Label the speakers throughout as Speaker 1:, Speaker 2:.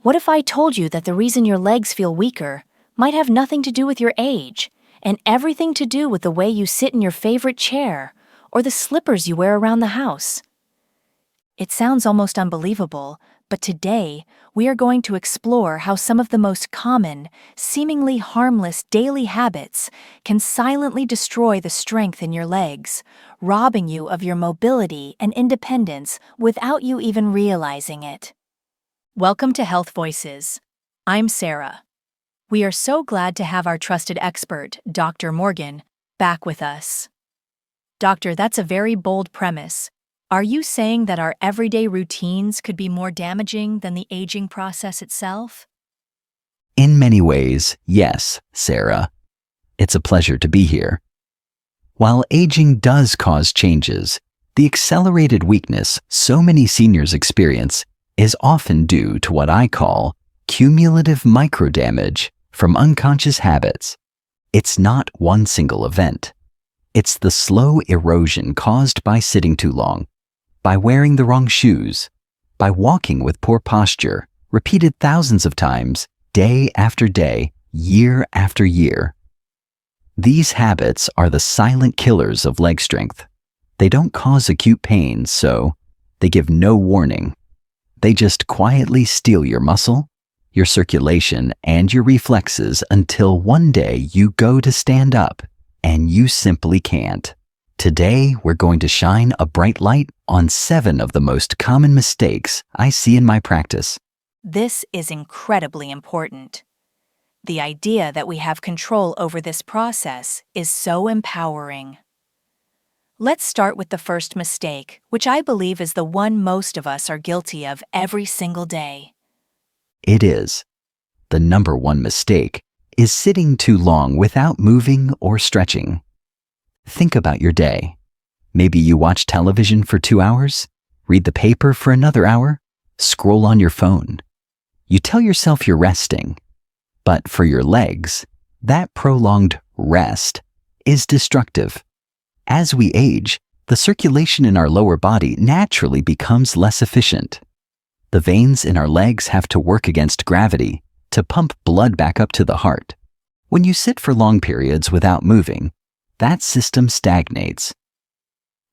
Speaker 1: What if I told you that the reason your legs feel weaker might have nothing to do with your age and everything to do with the way you sit in your favorite chair or the slippers you wear around the house? It sounds almost unbelievable, but today we are going to explore how some of the most common, seemingly harmless daily habits can silently destroy the strength in your legs, robbing you of your mobility and independence without you even realizing it. Welcome to Health Voices. I'm Sarah. We are so glad to have our trusted expert, Dr. Morgan, back with us. Doctor, that's a very bold premise. Are you saying that our everyday routines could be more damaging than the aging process itself?
Speaker 2: In many ways, yes, Sarah. It's a pleasure to be here. While aging does cause changes, the accelerated weakness so many seniors experience is often due to what I call cumulative microdamage from unconscious habits. It's not one single event. It's the slow erosion caused by sitting too long, by wearing the wrong shoes, by walking with poor posture, repeated thousands of times, day after day, year after year. These habits are the silent killers of leg strength. They don't cause acute pain, so they give no warning. They just quietly steal your muscle, your circulation, and your reflexes until one day you go to stand up and you simply can't. Today, we're going to shine a bright light on 7 of the most common mistakes I see in my practice.
Speaker 1: This is incredibly important. The idea that we have control over this process is so empowering. Let's start with the first mistake, which I believe is the one most of us are guilty of every single day.
Speaker 2: It is. The number one mistake is sitting too long without moving or stretching. Think about your day. Maybe you watch television for 2 hours, read the paper for another hour, scroll on your phone. You tell yourself you're resting, but for your legs, that prolonged rest is destructive. As we age, the circulation in our lower body naturally becomes less efficient. The veins in our legs have to work against gravity to pump blood back up to the heart. When you sit for long periods without moving, that system stagnates.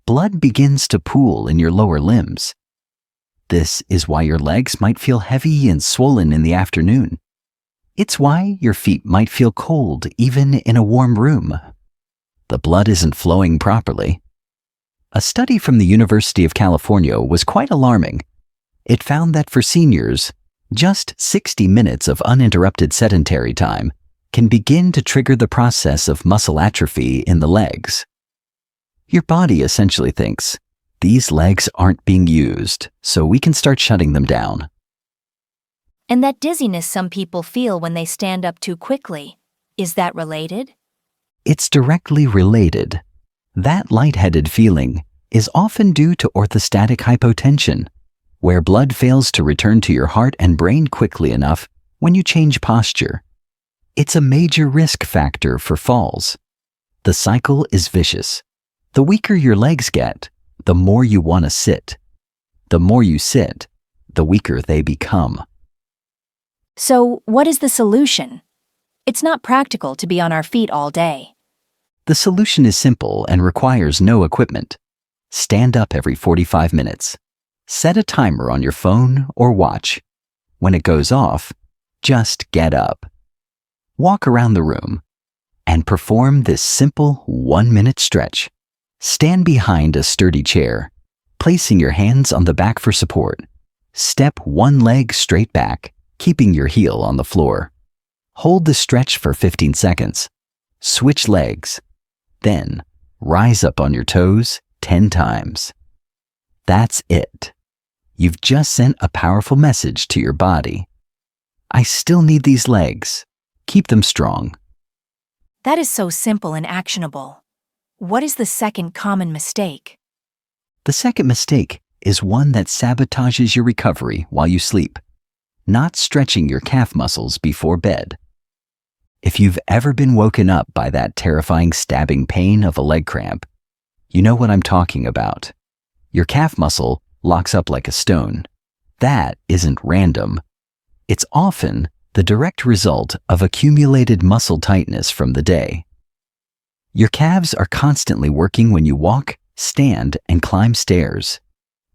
Speaker 2: Blood begins to pool in your lower limbs. This is why your legs might feel heavy and swollen in the afternoon. It's why your feet might feel cold even in a warm room. The blood isn't flowing properly. A study from the University of California was quite alarming. It found that for seniors, just 60 minutes of uninterrupted sedentary time can begin to trigger the process of muscle atrophy in the legs. Your body essentially thinks, these legs aren't being used, so we can start shutting them down.
Speaker 1: And that dizziness some people feel when they stand up too quickly, is that related?
Speaker 2: It's directly related. That lightheaded feeling is often due to orthostatic hypotension, where blood fails to return to your heart and brain quickly enough when you change posture. It's a major risk factor for falls. The cycle is vicious. The weaker your legs get, the more you want to sit. The more you sit, the weaker they become.
Speaker 1: So, what is the solution? It's not practical to be on our feet all day.
Speaker 2: The solution is simple and requires no equipment. Stand up every 45 minutes. Set a timer on your phone or watch. When it goes off, just get up. Walk around the room and perform this simple 1-minute stretch. Stand behind a sturdy chair, placing your hands on the back for support. Step one leg straight back, keeping your heel on the floor. Hold the stretch for 15 seconds. Switch legs. Then, rise up on your toes 10 times. That's it. You've just sent a powerful message to your body. I still need these legs. Keep them strong.
Speaker 1: That is so simple and actionable. What is the second common mistake?
Speaker 2: The second mistake is one that sabotages your recovery while you sleep, not stretching your calf muscles before bed. If you've ever been woken up by that terrifying stabbing pain of a leg cramp, you know what I'm talking about. Your calf muscle locks up like a stone. That isn't random. It's often the direct result of accumulated muscle tightness from the day. Your calves are constantly working when you walk, stand, and climb stairs.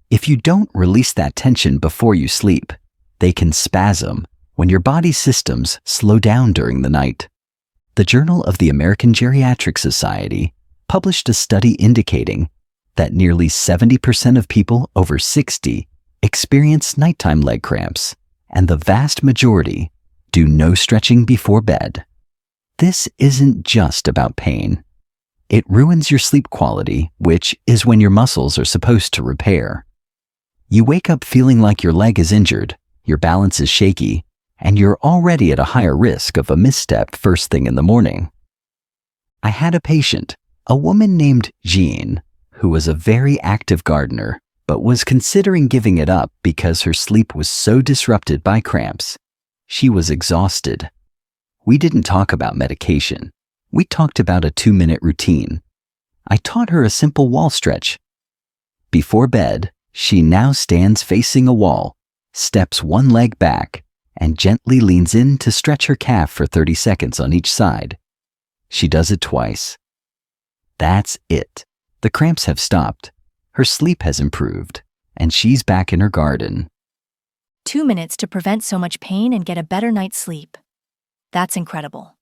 Speaker 2: If you don't release that tension before you sleep, they can spasm when your body's systems slow down during the night. The Journal of the American Geriatric Society published a study indicating that nearly 70% of people over 60 experience nighttime leg cramps, and the vast majority do no stretching before bed. This isn't just about pain. It ruins your sleep quality, which is when your muscles are supposed to repair. You wake up feeling like your leg is injured, your balance is shaky, and you're already at a higher risk of a misstep first thing in the morning. I had a patient, a woman named Jean, who was a very active gardener, but was considering giving it up because her sleep was so disrupted by cramps. She was exhausted. We didn't talk about medication. We talked about a 2-minute routine. I taught her a simple wall stretch. Before bed, she now stands facing a wall, steps one leg back, and gently leans in to stretch her calf for 30 seconds on each side. She does it twice. That's it. The cramps have stopped. Her sleep has improved, and she's back in her garden.
Speaker 1: 2 minutes to prevent so much pain and get a better night's sleep. That's incredible.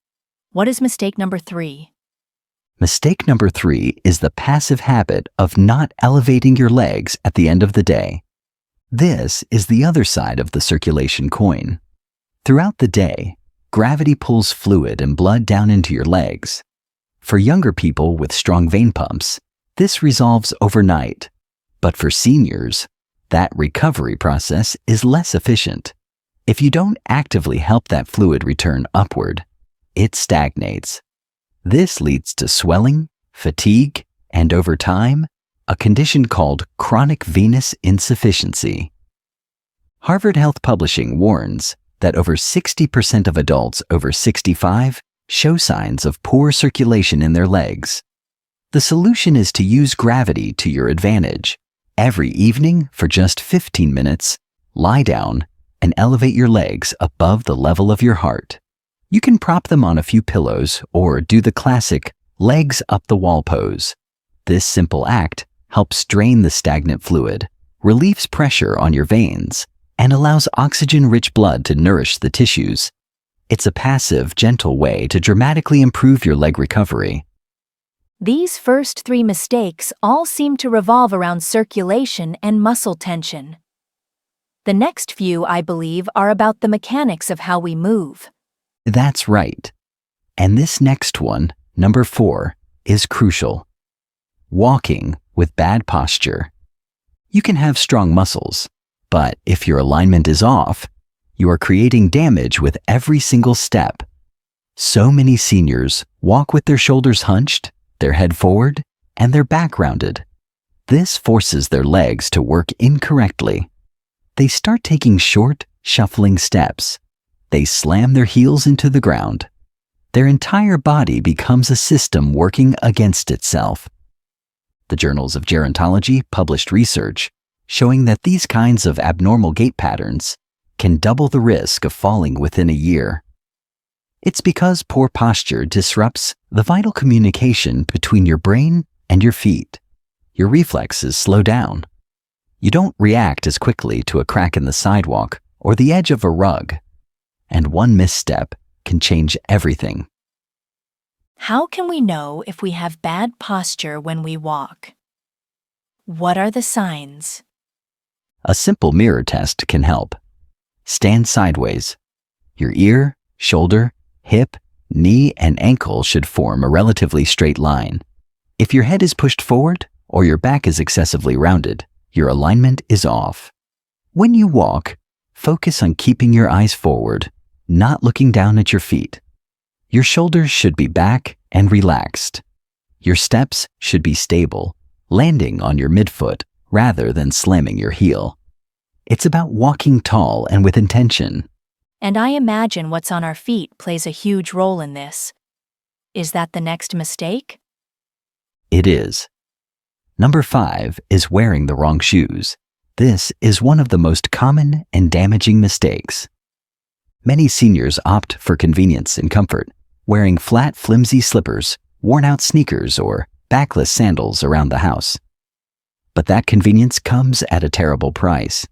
Speaker 1: What is mistake number 3?
Speaker 2: Mistake number 3 is the passive habit of not elevating your legs at the end of the day. This is the other side of the circulation coin. Throughout the day, gravity pulls fluid and blood down into your legs. For younger people with strong vein pumps, this resolves overnight. But for seniors, that recovery process is less efficient. If you don't actively help that fluid return upward, it stagnates. This leads to swelling, fatigue, and over time, a condition called chronic venous insufficiency. Harvard Health Publishing warns that over 60% of adults over 65 show signs of poor circulation in their legs. The solution is to use gravity to your advantage. Every evening, for just 15 minutes, lie down and elevate your legs above the level of your heart. You can prop them on a few pillows or do the classic legs up the wall pose. This simple act helps drain the stagnant fluid, relieves pressure on your veins, and allows oxygen-rich blood to nourish the tissues. It's a passive, gentle way to dramatically improve your leg recovery.
Speaker 1: These first 3 mistakes all seem to revolve around circulation and muscle tension. The next few, I believe, are about the mechanics of how we move.
Speaker 2: That's right. And this next one, number 4, is crucial. Walking with bad posture. You can have strong muscles, but if your alignment is off, you are creating damage with every single step. So many seniors walk with their shoulders hunched, their head forward, and their back rounded. This forces their legs to work incorrectly. They start taking short, shuffling steps. They slam their heels into the ground. Their entire body becomes a system working against itself. The journals of gerontology published research showing that these kinds of abnormal gait patterns can double the risk of falling within a year. It's because poor posture disrupts the vital communication between your brain and your feet. Your reflexes slow down. You don't react as quickly to a crack in the sidewalk or the edge of a rug. And one misstep can change everything.
Speaker 1: How can we know if we have bad posture when we walk? What are the signs?
Speaker 2: A simple mirror test can help. Stand sideways. Your ear, shoulder, hip, knee, and ankle should form a relatively straight line. If your head is pushed forward or your back is excessively rounded, your alignment is off. When you walk, focus on keeping your eyes forward, not looking down at your feet. Your shoulders should be back and relaxed. Your steps should be stable, landing on your midfoot rather than slamming your heel. It's about walking tall and with intention.
Speaker 1: And I imagine what's on our feet plays a huge role in this. Is that the next mistake?
Speaker 2: It is. Number 5 is wearing the wrong shoes. This is one of the most common and damaging mistakes. Many seniors opt for convenience and comfort, wearing flat, flimsy slippers, worn-out sneakers, or backless sandals around the house. But that convenience comes at a terrible price.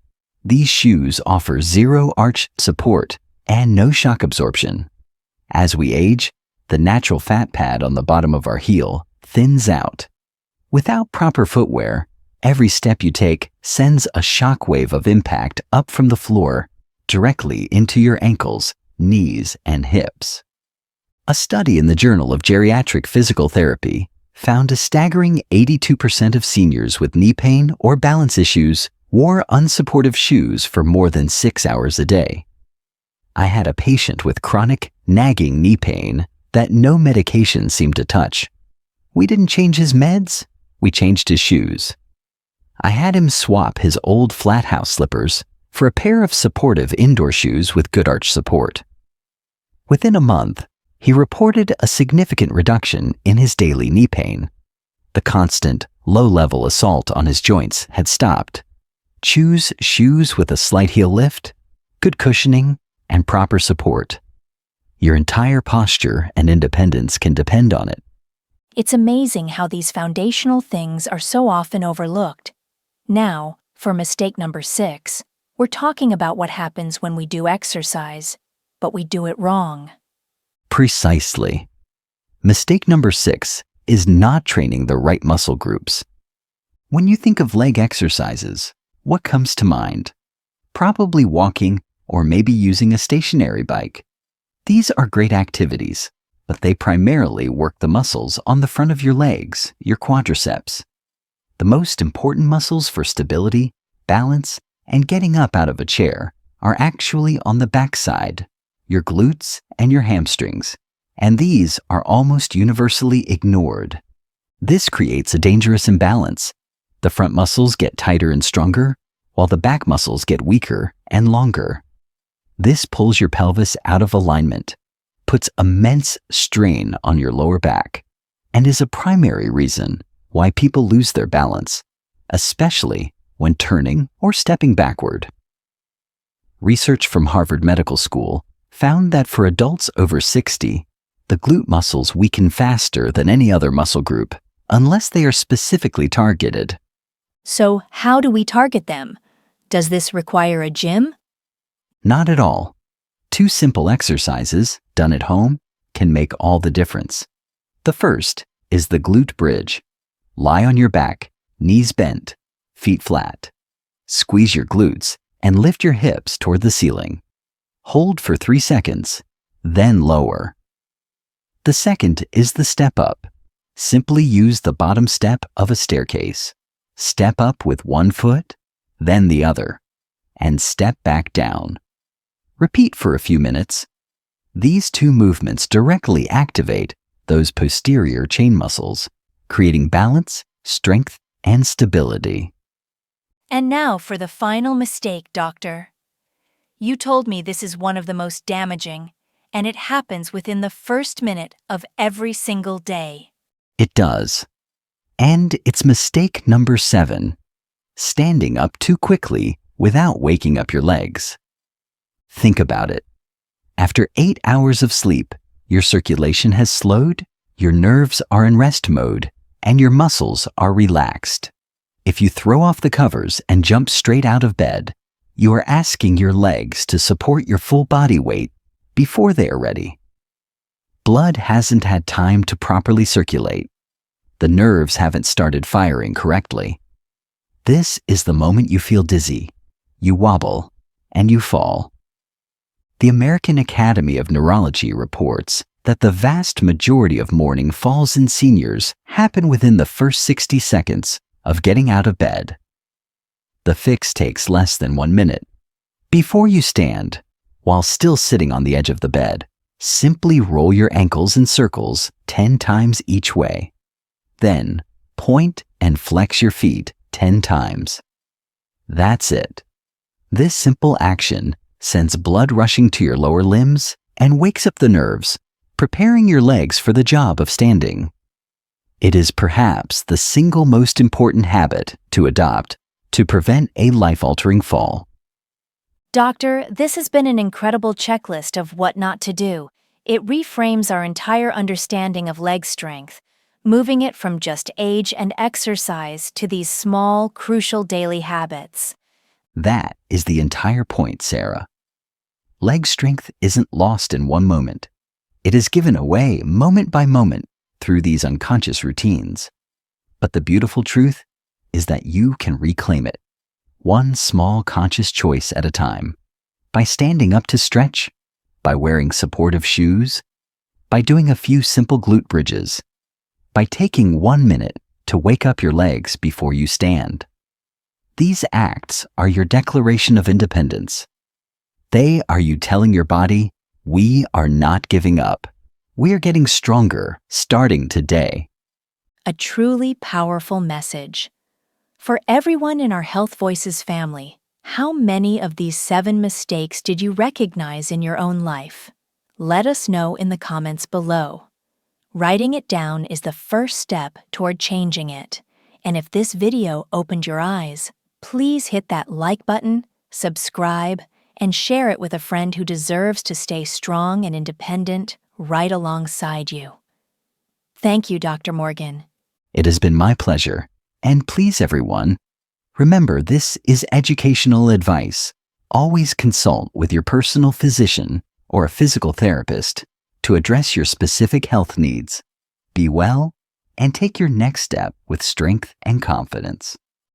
Speaker 2: These shoes offer zero arch support and no shock absorption. As we age, the natural fat pad on the bottom of our heel thins out. Without proper footwear, every step you take sends a shock wave of impact up from the floor directly into your ankles, knees, and hips. A study in the Journal of Geriatric Physical Therapy found a staggering 82% of seniors with knee pain or balance issues wore unsupportive shoes for more than 6 hours a day. I had a patient with chronic, nagging knee pain that no medication seemed to touch. We didn't change his meds, we changed his shoes. I had him swap his old flat house slippers for a pair of supportive indoor shoes with good arch support. Within a month, he reported a significant reduction in his daily knee pain. The constant, low-level assault on his joints had stopped. Choose shoes with a slight heel lift, good cushioning, and proper support. Your entire posture and independence can depend on it.
Speaker 1: It's amazing how these foundational things are so often overlooked. Now, for mistake number 6, we're talking about what happens when we do exercise, but we do it wrong.
Speaker 2: Precisely. Mistake number 6 is not training the right muscle groups. When you think of leg exercises, what comes to mind? Probably walking or maybe using a stationary bike. These are great activities, but they primarily work the muscles on the front of your legs, your quadriceps. The most important muscles for stability, balance, and getting up out of a chair are actually on the backside, your glutes and your hamstrings, and these are almost universally ignored. This creates a dangerous imbalance. The front muscles get tighter and stronger, while the back muscles get weaker and longer. This pulls your pelvis out of alignment, puts immense strain on your lower back, and is a primary reason why people lose their balance, especially when turning or stepping backward. Research from Harvard Medical School found that for adults over 60, the glute muscles weaken faster than any other muscle group, unless they are specifically targeted.
Speaker 1: So, how do we target them? Does this require a gym?
Speaker 2: Not at all. 2 simple exercises, done at home, can make all the difference. The first is the glute bridge. Lie on your back, knees bent, feet flat. Squeeze your glutes and lift your hips toward the ceiling. Hold for 3 seconds, then lower. The second is the step up. Simply use the bottom step of a staircase. Step up with one foot, then the other, and step back down. Repeat for a few minutes. These 2 movements directly activate those posterior chain muscles, creating balance, strength, and stability.
Speaker 1: And now for the final mistake, Doctor. You told me this is one of the most damaging, and it happens within the first minute of every single day.
Speaker 2: It does. And it's mistake number 7, standing up too quickly without waking up your legs. Think about it. After 8 hours of sleep, your circulation has slowed, your nerves are in rest mode, and your muscles are relaxed. If you throw off the covers and jump straight out of bed, you are asking your legs to support your full body weight before they are ready. Blood hasn't had time to properly circulate. The nerves haven't started firing correctly. This is the moment you feel dizzy, you wobble, and you fall. The American Academy of Neurology reports that the vast majority of morning falls in seniors happen within the first 60 seconds of getting out of bed. The fix takes less than 1 minute. Before you stand, while still sitting on the edge of the bed, simply roll your ankles in circles 10 times each way. Then, point and flex your feet 10 times. That's it. This simple action sends blood rushing to your lower limbs and wakes up the nerves, preparing your legs for the job of standing. It is perhaps the single most important habit to adopt to prevent a life-altering fall.
Speaker 1: Doctor, this has been an incredible checklist of what not to do. It reframes our entire understanding of leg strength, moving it from just age and exercise to these small, crucial daily habits.
Speaker 2: That is the entire point, Sarah. Leg strength isn't lost in one moment. It is given away moment by moment through these unconscious routines. But the beautiful truth is that you can reclaim it, one small conscious choice at a time, by standing up to stretch, by wearing supportive shoes, by doing a few simple glute bridges, by taking 1 minute to wake up your legs before you stand. These acts are your declaration of independence. They are you telling your body, we are not giving up. We're getting stronger starting today.
Speaker 1: A truly powerful message. For everyone in our Health Voices family, how many of these 7 mistakes did you recognize in your own life? Let us know in the comments below. Writing it down is the first step toward changing it. And if this video opened your eyes, please hit that like button, subscribe, and share it with a friend who deserves to stay strong and independent right alongside you. Thank you, Dr. Morgan.
Speaker 2: It has been my pleasure. And please, everyone, remember this is educational advice. Always consult with your personal physician or a physical therapist to address your specific health needs. Be well and take your next step with strength and confidence.